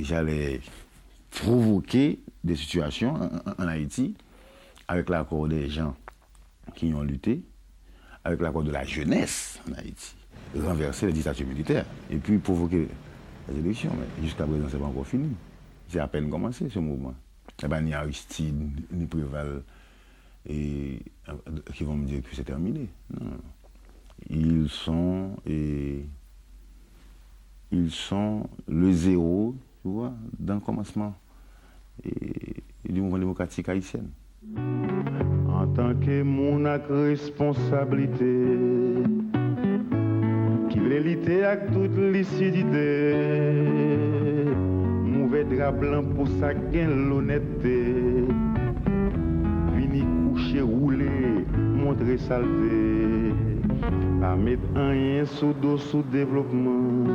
J'allais provoquer des situations en Haïti avec l'accord des gens qui ont lutté, avec l'accord de la jeunesse en Haïti, renverser les dictatures militaires et puis provoquer les élections. Mais jusqu'à présent, ce n'est pas encore fini. C'est à peine commencé ce mouvement. Eh ben, ni Aristide, ni Préval qui vont me dire que c'est terminé. Non. Ils sont le zéro, tu vois, dans le commencement du mouvement démocratique haïtien. En tant que mon responsabilité, qui veut lutter avec toute lucidité, mauvais drap blanc pour ça gain l'honnêteté, vini coucher rouler, montrer saleté, pas mettre rien sous dos sous développement,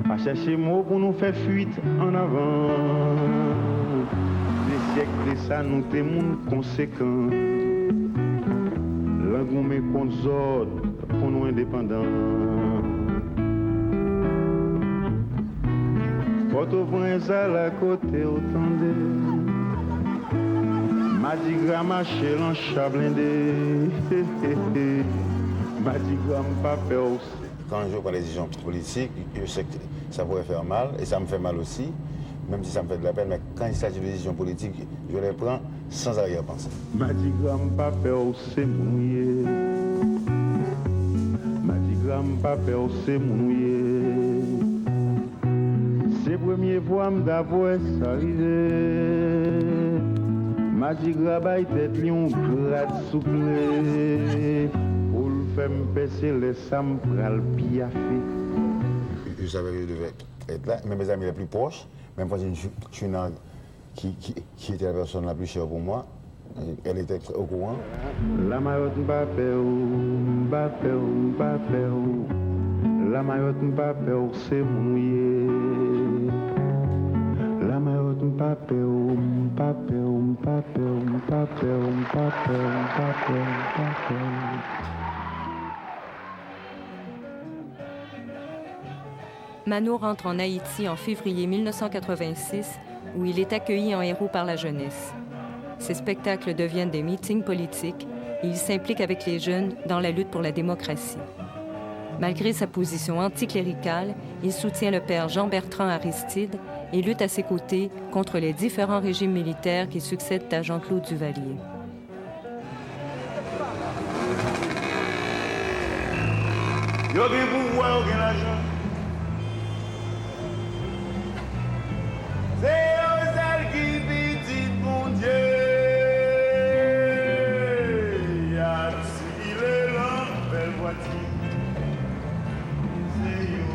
pas chercher mots pour nous faire fuite en avant. Des siècles de ça nous témoins conséquents, l'engouement contre ordre pour nous indépendants. Port-au-Prince à la côté autant de Mardi Gras marché en chat blindé. Mardi Gras pas peur aussi. Quand je vois les décisions politiques, je sais que ça pourrait faire mal et ça me fait mal aussi, même si ça me fait de la peine, mais quand il s'agit de décisions politiques, je les prends sans arrière-pensée. Mardi Gras pas peur c'est mouillé. Mardi Gras pas peur c'est mouillé. C'est première fois d'avoir ça arrivé. Mardi Gras baille tête lion grade souple. Pour le faire me passer les sam pral piafé. Je savais que je devais être là, même mes amis les plus proches, même quand je suis une qui était la personne la plus chère pour moi, elle était au courant. La Mayotte Mbappé, la Mayotte Mbappé, c'est mouillé. La Mayotte Mbappé, Mano rentre en Haïti en février 1986, où il est accueilli en héros par la jeunesse. Ces spectacles deviennent des meetings politiques et il s'implique avec les jeunes dans la lutte pour la démocratie. Malgré sa position anticléricale, il soutient le père Jean-Bertrand Aristide et lutte à ses côtés contre les différents régimes militaires qui succèdent à Jean-Claude Duvalier. Yo gen pouvoir, yo gen l'argent. C'est eux celles qui dit mon Dieu. Y'a il est là, belle voiture. C'est yo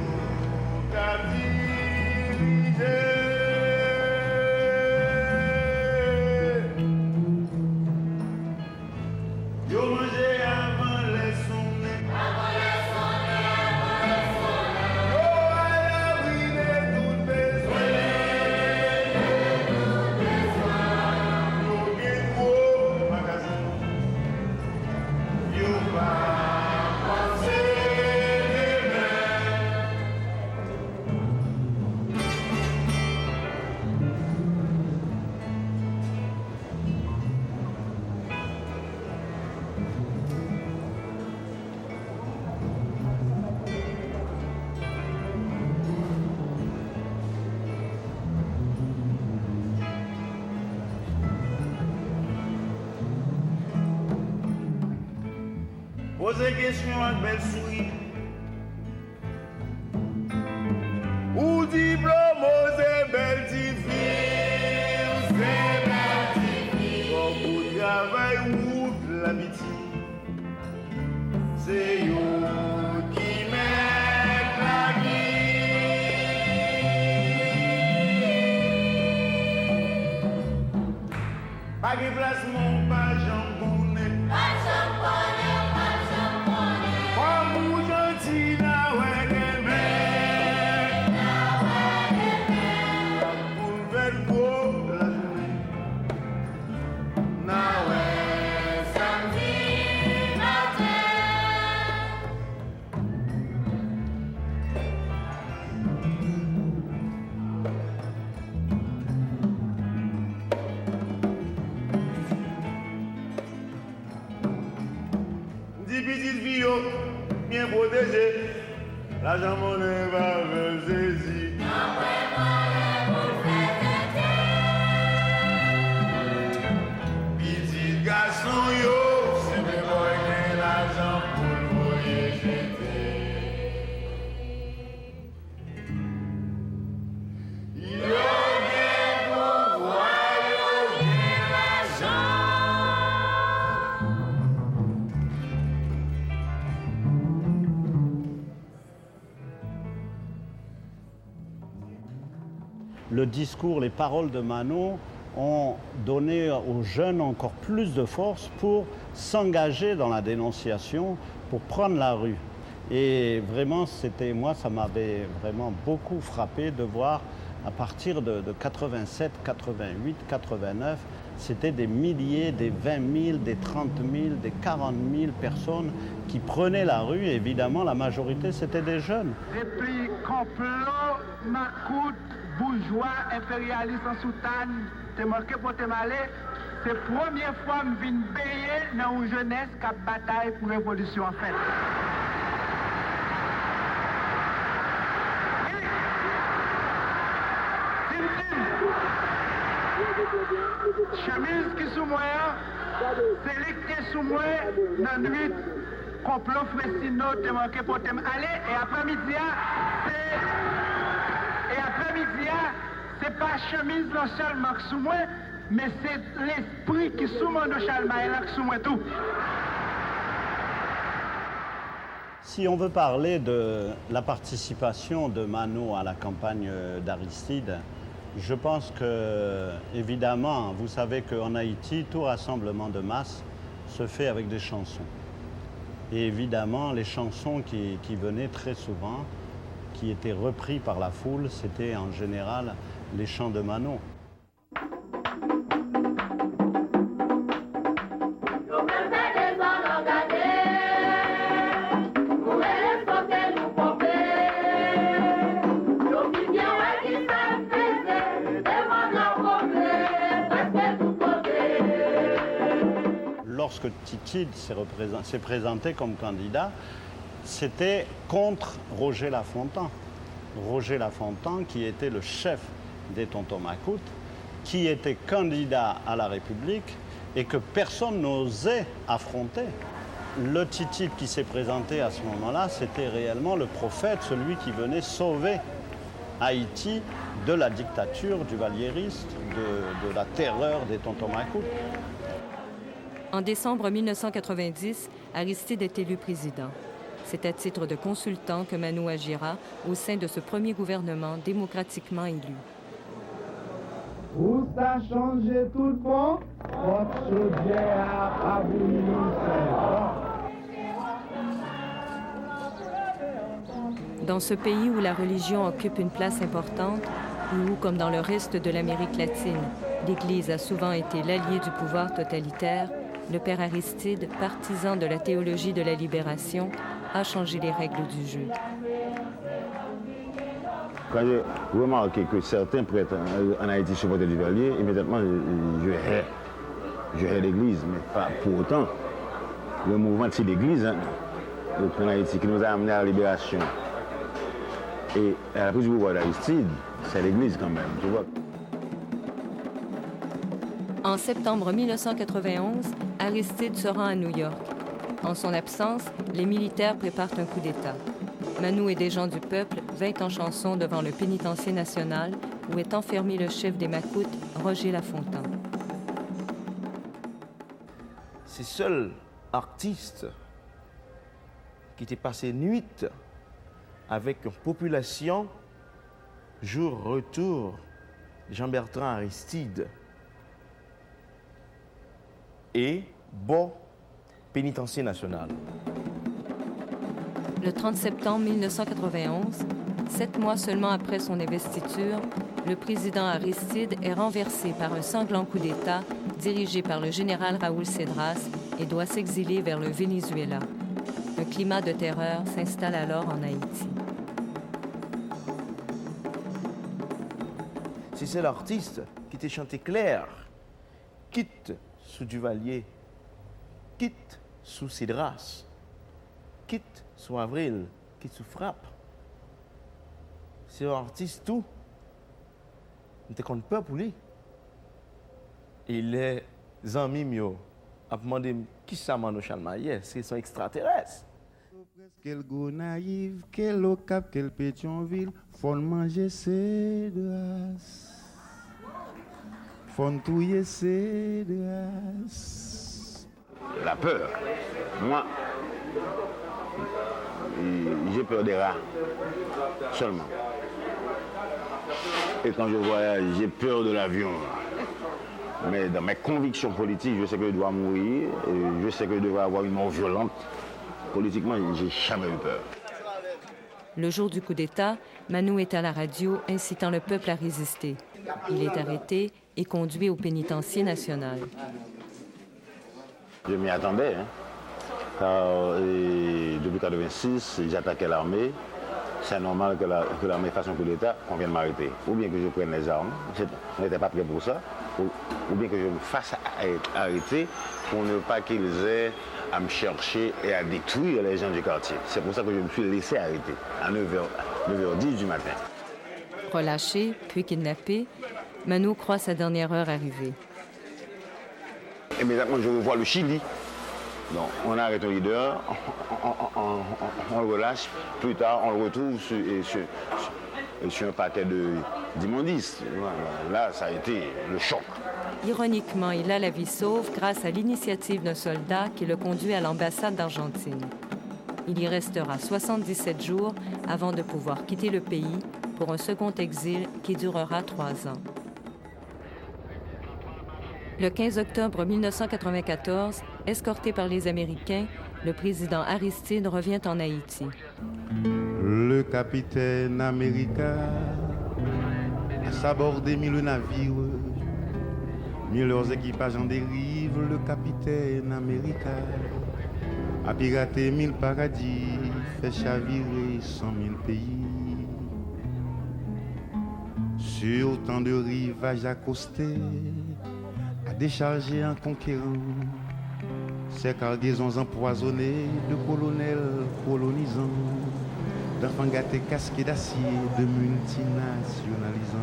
qui dirige. Yo mangé avant les sonnets. Posez question avec belle souris. Ou diplôme, c'est belle difficile, c'est belle difficile. Comme vous travaillez ou l'habitude, c'est yo qui met la vie. Pas de placement, pas jambonnet. Pas jambonnet. petite vie, bien protégée. L'argent monnaie va me saisir. Petit garçon, yo, c'est mes moyens l'argent pour le voyer jeter. Yo, bien pour voir, yo, bien l'argent. Le discours, les paroles de Mano ont donné aux jeunes encore plus de force pour s'engager dans la dénonciation, pour prendre la rue. Et vraiment, moi, ça m'avait vraiment beaucoup frappé de voir à partir de 87, 88, 89, c'était des milliers, des 20 000, des 30 000, des 40 000 personnes qui prenaient la rue. Et évidemment, la majorité, c'était des jeunes. Depuis complot, Macoute, bourgeois, impérialiste en soutane, te manqué pour te malé, c'est la première fois que je viens baigner dans une jeunesse qui a bataille pour la révolution en fait. Chemise qui sous moi, c'est lui qui est sous moi dans la nuit. Complot Frestino, te manqué pour te aller. Et après-midi, c'est pas chemise non seulement qui sous moi, mais c'est l'esprit qui sous moi de Chalmaïla qui sous moi tout. Si on veut parler de la participation de Mano à la campagne d'Aristide, je pense que, évidemment, vous savez qu'en Haïti, tout rassemblement de masse se fait avec des chansons. Et évidemment, les chansons qui venaient très souvent, qui étaient repris par la foule, c'était en général les chants de Mano. Lorsque Titide s'est présenté comme candidat, c'était contre Roger Lafontaine. Roger Lafontaine, qui était le chef des Tontons Macoutes, qui était candidat à la République et que personne n'osait affronter. Le Titide qui s'est présenté à ce moment-là, c'était réellement le prophète, celui qui venait sauver Haïti de la dictature du valliériste, de la terreur des Tontons Macoutes. En décembre 1990, Aristide est élu président. C'est à titre de consultant que Mano agira au sein de ce premier gouvernement démocratiquement élu. Où ça a changé tout le monde? Votre chaudière a voulu Dans ce pays où la religion occupe une place importante, et où, comme dans le reste de l'Amérique latine, l'Église a souvent été l'allié du pouvoir totalitaire, le père Aristide, partisan de la théologie de la libération, a changé les règles du jeu. Quand j'ai remarqué que certains prêtres en Haïti supportaient Duvalier, immédiatement je hais l'Église, mais pas pour autant. Le mouvement de l'Église en Haïti qui nous a amenés à la libération et à la prise du pouvoir d'Aristide, c'est l'Église quand même, tu vois. En septembre 1991, Aristide se rend à New York. En son absence, les militaires préparent un coup d'État. Mano et des gens du peuple veillent en chanson devant le pénitencier national où est enfermé le chef des Macoutes, Roger Lafontaine. C'est seul artiste qui était passé nuit avec une population jour-retour Jean-Bertrand Aristide et bon pénitencier national. Le 30 septembre 1991, 7 mois seulement après son investiture, le président Aristide est renversé par un sanglant coup d'État dirigé par le général Raoul Cedras et doit s'exiler vers le Venezuela. Un climat de terreur s'installe alors en Haïti. C'est seul artiste qui était chanté clair, quitte sous Duvalier, quitte sous Cedras. François Avril, qui se frappe. C'est un artiste tout. On te compte pas pour lui. Et les amis mieux a demandé qui ça Mano Chalmaillé, c'est son extraterrestre. Quel go naïf, quel au cap, quel Pétionville, faut manger ses grâces. Faut touiller ses grâces. La peur. Moi, j'ai peur des rats. Seulement. Et quand je voyage, j'ai peur de l'avion. Mais dans mes convictions politiques, je sais que je dois mourir. Et je sais que je devrais avoir une mort violente. Politiquement, j'ai jamais eu peur. Le jour du coup d'État, Mano est à la radio incitant le peuple à résister. Il est arrêté et conduit au pénitencier national. Je m'y attendais, hein, car depuis 1986, j'attaquais l'armée. C'est normal que l'armée fasse un coup d'État, qu'on vienne m'arrêter. Ou bien que je prenne les armes, je n'étais pas prêt pour ça, ou bien que je me fasse arrêter pour ne pas qu'ils aient à me chercher et à détruire les gens du quartier. C'est pour ça que je me suis laissé arrêter à 9h10 du matin. Relâché, puis kidnappé, Mano croit sa dernière heure arriver. Immédiatement, je revois le Chili. Donc, on arrête un leader, on le relâche. Plus tard, on le retrouve sur un paquet d'immondices. Là, ça a été le choc. Ironiquement, il a la vie sauve grâce à l'initiative d'un soldat qui le conduit à l'ambassade d'Argentine. Il y restera 77 jours avant de pouvoir quitter le pays pour un second exil qui durera 3 ans. Le 15 octobre 1994, escorté par les Américains, le président Aristide revient en Haïti. Le capitaine America a sabordé 1000 navires, mis leurs équipages en dérive. Le capitaine America a piraté 1000 paradis, fait chavirer 100 000 pays. Sur tant de rivages accostés, a déchargé en conquérant ces cargaisons empoisonnées de colonels colonisants, d'enfants gâtés casqués d'acier, de multinationalisants.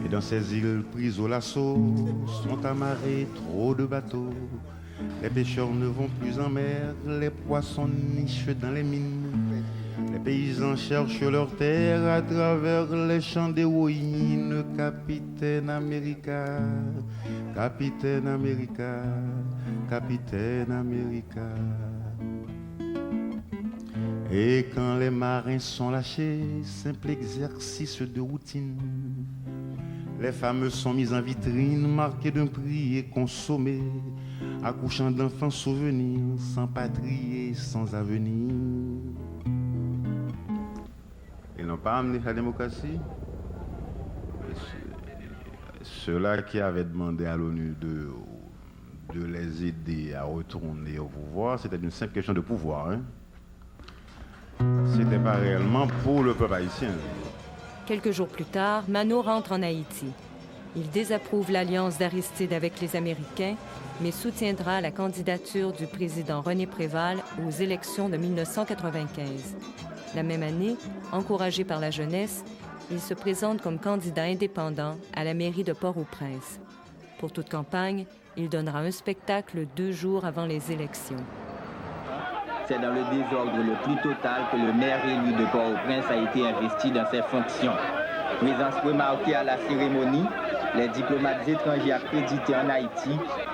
Et dans ces îles prises au lasso, sont amarrés trop de bateaux. Les pêcheurs ne vont plus en mer, les poissons nichent dans les mines. Les paysans cherchent leur terre à travers les champs d'héroïne. Capitaine America, Capitaine America, Capitaine America. Et quand les marins sont lâchés, simple exercice de routine, les femmes sont mises en vitrine, marquées d'un prix et consommées, accouchant d'enfants souvenirs, sans patrie et sans avenir. Ils n'ont pas amené la démocratie. Ceux-là qui avaient demandé à l'ONU de les aider à retourner au pouvoir, c'était une simple question de pouvoir. Hein. C'était pas réellement pour le peuple haïtien. Quelques jours plus tard, Mano rentre en Haïti. Il désapprouve l'alliance d'Aristide avec les Américains, mais soutiendra la candidature du président René Préval aux élections de 1995. La même année, encouragé par la jeunesse, il se présente comme candidat indépendant à la mairie de Port-au-Prince. Pour toute campagne, il donnera un spectacle 2 jours avant les élections. C'est dans le désordre le plus total que le maire élu de Port-au-Prince a été investi dans ses fonctions. Présence remarquée à la cérémonie, les diplomates étrangers accrédités en Haïti,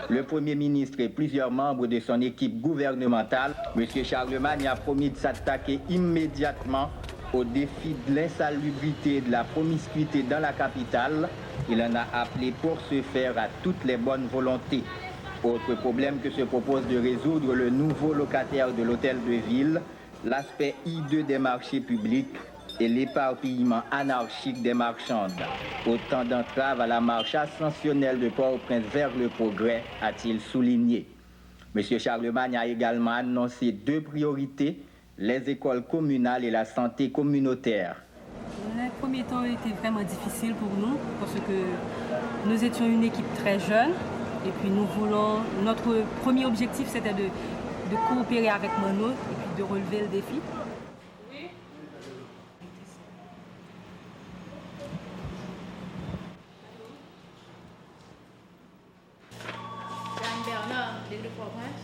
le Premier ministre et plusieurs membres de son équipe gouvernementale, M. Charlemagne a promis de s'attaquer immédiatement au défi de l'insalubrité et de la promiscuité dans la capitale. Il en a appelé pour ce faire à toutes les bonnes volontés. Autre problème que se propose de résoudre le nouveau locataire de l'hôtel de ville, l'aspect hideux des marchés publics et l'éparpillement anarchique des marchandes. Autant d'entraves à la marche ascensionnelle de Port-au-Prince vers le progrès, a-t-il souligné. M. Charlemagne a également annoncé 2 priorités, les écoles communales et la santé communautaire. Les premiers temps étaient vraiment difficiles pour nous parce que nous étions une équipe très jeune et puis nous voulons, notre premier objectif c'était de de coopérer avec Mano et puis de relever le défi. Jeanne Bernard, de Port-au-Prince.